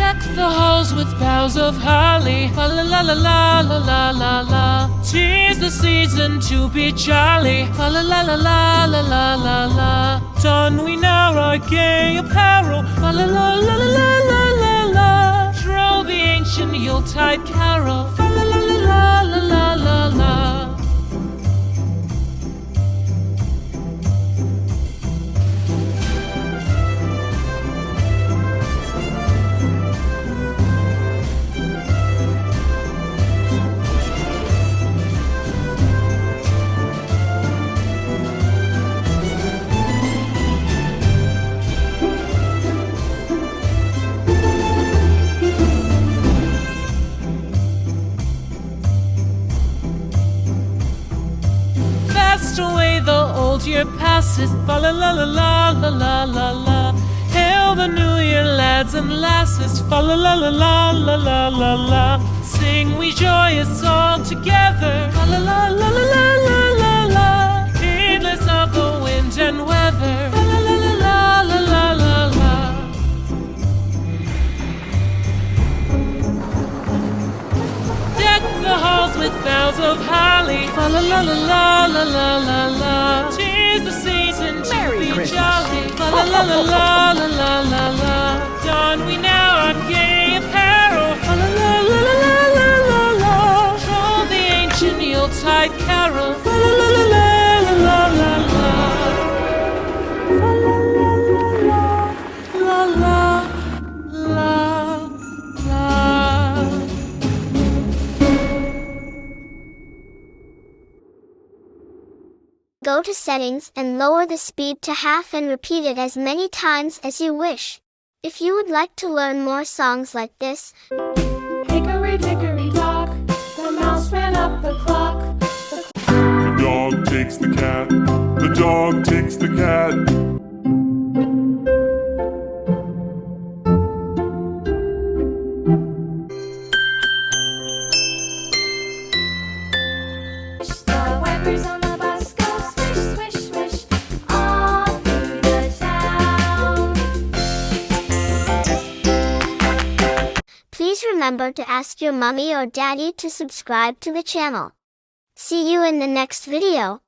Deck the halls with boughs of holly, fa la la la la la la la la. 'Tis the season to be jolly, fa la la la la la la la la. Don we now our gay apparel, fa la la la la la la la la. Troll the ancient Yuletide carol, fa la la la la la la la la. Away the old year passes, fa la la la la la la la la. Hail the new year, lads and lasses, fa la la la la la la la la. Sing we joyous all together, fa la la la la la la la la. Heedless of the wind and weather, fa la la la la la la la la. Deck the halls with boughs of holly, fa la la la la la la la la. 'Tis the season to Merry be Christmas. jolly, fa la la la la la la la la. Don we now our gay apparel, fa la la la la la la la la. Troll the ancient Yuletide carol, fa la la la la la la la la. Fa la la la la la la la. Go to settings and lower the speed to half and repeat it as many times as you wish. If you would like to learn more songs like this, Hickory dickory dock, the mouse ran up the clock. The dog takes the cat, the dog takes the cat. The wipers on the bus go swish, swish, swish, all through the town. please remember to ask your mommy or daddy to subscribe to the channel. See you in the next video.